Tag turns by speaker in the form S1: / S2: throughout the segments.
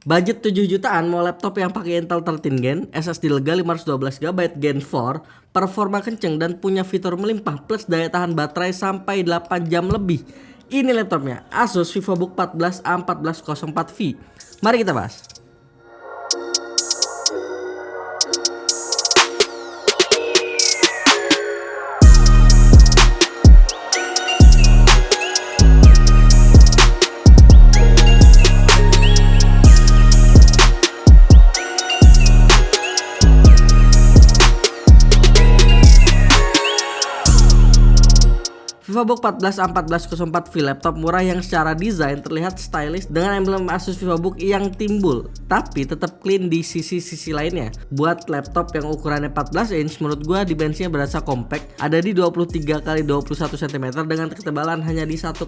S1: Budget 7 jutaan mau laptop yang pakai Intel 13 Gen, SSD lega 512 GB Gen 4, performa kenceng dan punya fitur melimpah plus daya tahan baterai sampai 8 jam lebih. Ini laptopnya, Asus VivoBook 14 A1404V. Mari kita bahas. VivoBook 14 A1404V laptop murah yang secara desain terlihat stylish dengan emblem Asus VivoBook yang timbul, tapi tetap clean di sisi-sisi lainnya. Buat laptop yang ukurannya 14 inch, menurut gua dimensinya berasa compact, ada di 23x21 cm dengan ketebalan hanya di 1,79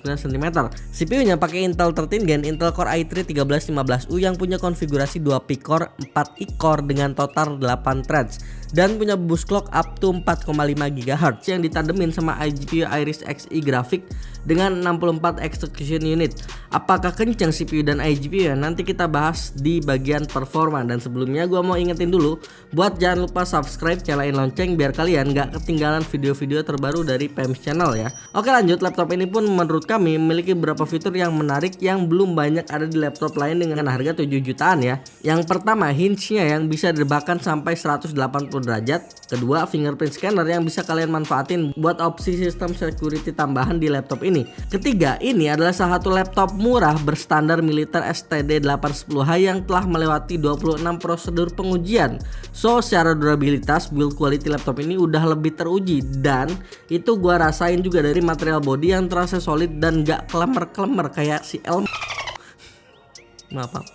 S1: cm. CPU-nya pakai Intel 13 Gen Intel Core i3 1315U yang punya konfigurasi 2 P-core, 4 E-core dengan total 8 threads dan punya boost clock up to 4,5 GHz yang ditandemin sama iGPU Iris Xe grafik dengan 64 execution unit. Apakah kencang CPU dan iGPU ya? Nanti kita bahas di bagian performa. Dan sebelumnya gua mau ingetin dulu buat jangan lupa subscribe, nyalain lonceng biar kalian gak ketinggalan video-video terbaru dari PEMS Channel ya. Oke lanjut, laptop ini pun menurut kami memiliki beberapa fitur yang menarik yang belum banyak ada di laptop lain dengan harga 7 jutaan ya. Yang pertama, hinge-nya yang bisa direbahkan sampai 180 derajat. Kedua, fingerprint scanner yang bisa kalian manfaatin buat opsi sistem security tambahan di laptop ini. Ketiga, ini adalah salah satu laptop murah berstandar militer STD810H yang telah melewati 26 prosedur pengujian. So, secara durabilitas, build quality laptop ini udah lebih teruji dan itu gua rasain juga dari material body yang terasa solid dan gak klemer-klemer kayak si Maaf.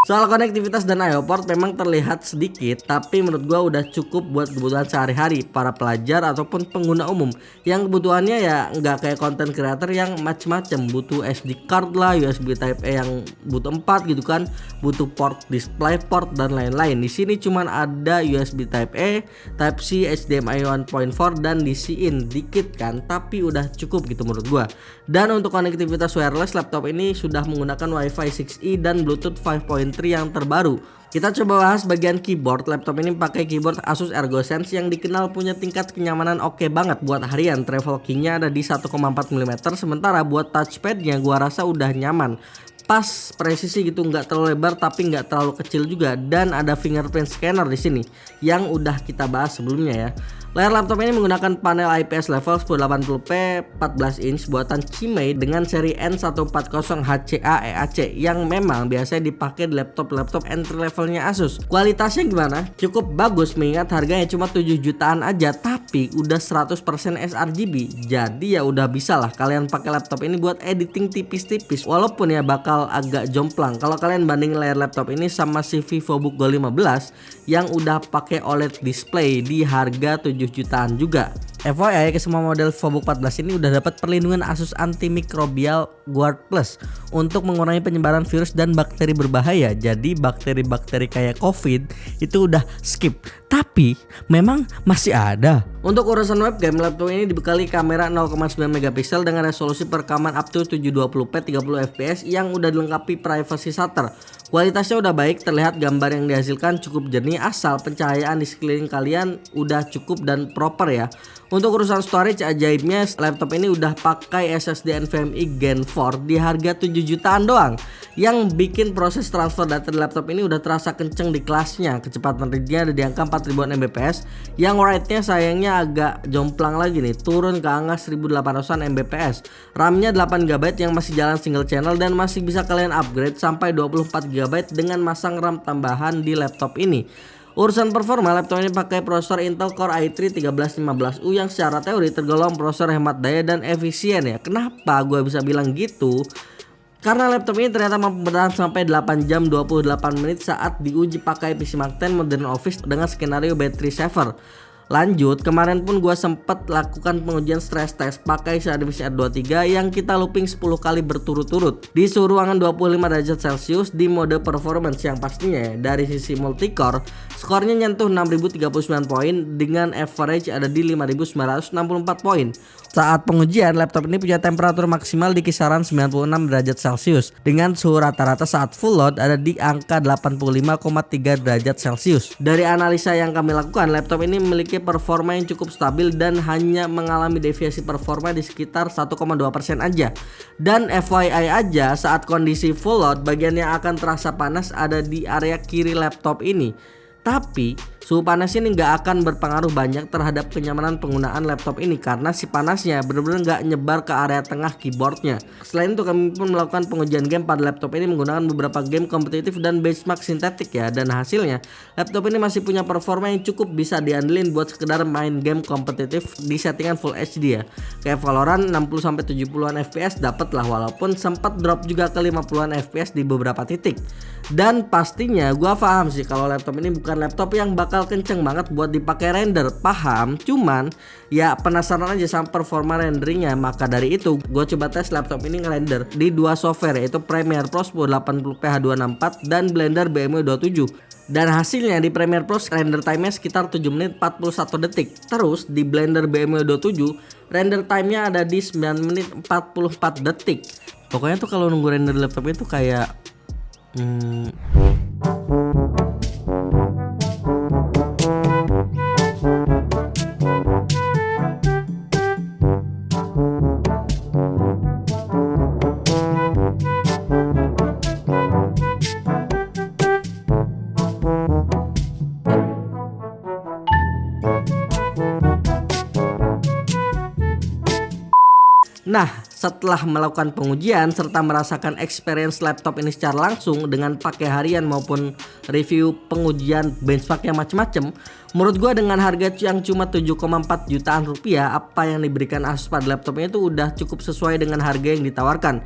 S1: Soal konektivitas dan I/O port memang terlihat sedikit, tapi menurut gua udah cukup buat kebutuhan sehari-hari para pelajar ataupun pengguna umum yang kebutuhannya ya nggak kayak content creator yang macem-macem, butuh SD card lah, USB Type A yang butuh 4 gitu kan, butuh port display port dan lain-lain. Di sini cuman ada USB Type A, Type C, HDMI 1.4 dan DC-in dikit kan, tapi udah cukup gitu menurut gua. Dan untuk konektivitas wireless, laptop ini sudah menggunakan Wi-Fi 6E dan Bluetooth 5.3 yang terbaru. Kita coba bahas bagian keyboard. Laptop ini pakai keyboard Asus ErgoSense yang dikenal punya tingkat kenyamanan oke banget. Buat harian, travel keynya ada di 1,4 mm, sementara buat touchpadnya gua rasa udah nyaman. Pas presisi gitu, nggak terlalu lebar tapi nggak terlalu kecil juga, dan ada fingerprint scanner di sini yang udah kita bahas sebelumnya ya. Layar laptop ini menggunakan panel IPS level 1080p 14 inch buatan Cimei dengan seri N140HCA EAC yang memang biasanya dipakai di laptop-laptop entry levelnya Asus. Kualitasnya gimana? Cukup bagus mengingat harganya cuma 7 jutaan aja, tapi udah 100% sRGB. Jadi ya udah bisa lah kalian pakai laptop ini buat editing tipis-tipis, walaupun ya bakal agak jomplang kalau kalian bandingin layar laptop ini sama si VivoBook Go15 yang udah pakai OLED display di harga 7 jutaan juga. FYI, ke semua model VivoBook 14 ini udah dapat perlindungan Asus Antimicrobial Guard Plus untuk mengurangi penyebaran virus dan bakteri berbahaya. Jadi bakteri-bakteri kayak COVID itu udah skip. Tapi memang masih ada. Untuk urusan webcam, laptop ini dibekali kamera 0,9 megapiksel dengan resolusi perekaman up to 720p 30 fps yang udah dilengkapi privacy shutter. Kualitasnya udah baik, terlihat gambar yang dihasilkan cukup jernih asal pencahayaan di sekeliling kalian udah cukup dan proper ya. Untuk urusan storage, ajaibnya laptop ini udah pakai SSD NVMe Gen 4 di harga 7 jutaan doang, yang bikin proses transfer data di laptop ini udah terasa kenceng di kelasnya. Kecepatan readnya ada di angka 4000 Mbps, yang write-nya sayangnya agak jomplang lagi nih, turun ke angka 1800 Mbps. RAM-nya 8GB yang masih jalan single channel dan masih bisa kalian upgrade sampai 24GB dengan masang RAM tambahan di laptop ini. Urusan performa, laptop ini pakai prosesor Intel Core i3 1315U yang secara teori tergolong prosesor hemat daya dan efisien ya. Kenapa gue bisa bilang gitu? Karena laptop ini ternyata mampu bertahan sampai 8 jam 28 menit saat diuji pakai PC Mac 10 Modern Office dengan skenario battery saver. Lanjut, kemarin pun gue sempet lakukan pengujian stress test pakai SeADMC R23 yang kita looping 10 kali berturut-turut di suhu ruangan 25 derajat Celcius di mode performance yang pastinya dari sisi multicore skornya nyentuh 6039 poin dengan average ada di 5964 poin. Saat pengujian, laptop ini punya temperatur maksimal di kisaran 96 derajat Celcius dengan suhu rata-rata saat full load ada di angka 85,3 derajat Celcius. Dari analisa yang kami lakukan, laptop ini memiliki performa yang cukup stabil dan hanya mengalami deviasi performa di sekitar 1,2% aja. Dan FYI aja, saat kondisi full load, bagian yang akan terasa panas ada di area kiri laptop ini. Tapi suhu panas ini nggak akan berpengaruh banyak terhadap kenyamanan penggunaan laptop ini karena si panasnya benar-benar nggak nyebar ke area tengah keyboardnya. Selain itu kami pun melakukan pengujian game pada laptop ini menggunakan beberapa game kompetitif dan benchmark sintetik ya, dan hasilnya laptop ini masih punya performa yang cukup bisa diandelin buat sekedar main game kompetitif di settingan Full HD ya. Kayak Valorant 60-70an FPS dapet lah, walaupun sempat drop juga ke 50an FPS di beberapa titik. Dan pastinya gua paham sih kalau laptop ini bukan laptop yang bakal kenceng banget buat dipakai render, paham, cuman ya penasaran aja sama performa renderingnya. Maka dari itu gue coba tes laptop ini ngerender di dua software, yaitu Premiere Pro 1080p H264 dan Blender BMW 27. Dan hasilnya di Premiere Pro render time-nya sekitar 7 menit 41 detik. Terus di Blender BMW 27 render time-nya ada di 9 menit 44 detik. Pokoknya tuh kalau nunggu render laptop itu kayak Nah, setelah melakukan pengujian serta merasakan experience laptop ini secara langsung dengan pakai harian maupun review pengujian benchmark yang macam-macam, menurut gue dengan harga yang cuma 7,4 jutaan rupiah, apa yang diberikan Asus pada laptopnya itu udah cukup sesuai dengan harga yang ditawarkan.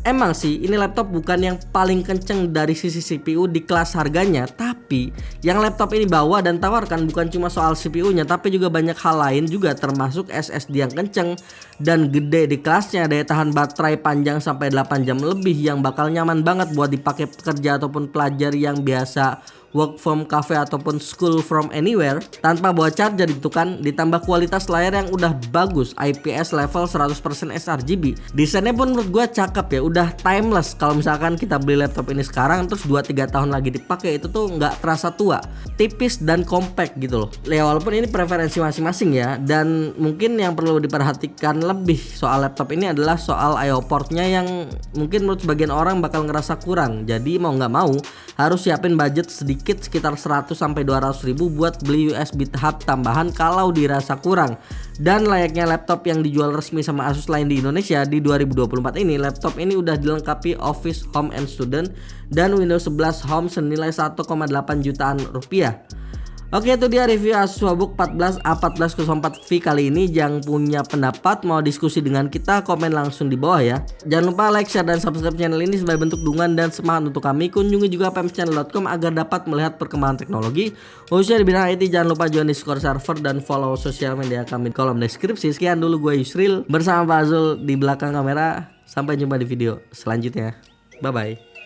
S1: Emang sih ini laptop bukan yang paling kenceng dari sisi CPU di kelas harganya, tapi yang laptop ini bawa dan tawarkan bukan cuma soal CPU-nya, tapi juga banyak hal lain juga, termasuk SSD yang kenceng dan gede di kelasnya, daya tahan baterai panjang sampai 8 jam lebih yang bakal nyaman banget buat dipakai pekerja ataupun pelajar yang biasa work from cafe ataupun school from anywhere tanpa bawa charger gitu kan. Ditambah kualitas layar yang udah bagus, IPS level 100% sRGB. Desainnya pun menurut gue cakep ya, udah timeless. Kalau misalkan kita beli laptop ini sekarang terus 2-3 tahun lagi dipakai, itu tuh nggak terasa tua, tipis dan compact gitu loh. Ya walaupun ini preferensi masing-masing ya, dan mungkin yang perlu diperhatikan lebih soal laptop ini adalah soal I/O portnya yang mungkin menurut sebagian orang bakal ngerasa kurang. Jadi mau nggak mau harus siapin budget sedikit sekitar 100-200 ribu buat beli USB hub tambahan kalau dirasa kurang. Dan layaknya laptop yang dijual resmi sama Asus lain di Indonesia di 2024 ini, laptop ini udah dilengkapi Office Home and Student dan Windows 11 Home senilai 1,8 jutaan rupiah. Oke, itu dia review Asus VivoBook 14 A1404V kali ini. Yang punya pendapat mau diskusi dengan kita, komen langsung di bawah ya. Jangan lupa like, share, dan subscribe channel ini sebagai bentuk dukungan dan semangat untuk kami. Kunjungi juga pmchannel.com agar dapat melihat perkembangan teknologi khususnya di bidang IT. Jangan lupa join Discord server dan follow sosial media kami di kolom deskripsi. Sekian dulu, gue Yusril bersama Pak Azul di belakang kamera. Sampai jumpa di video selanjutnya. Bye bye.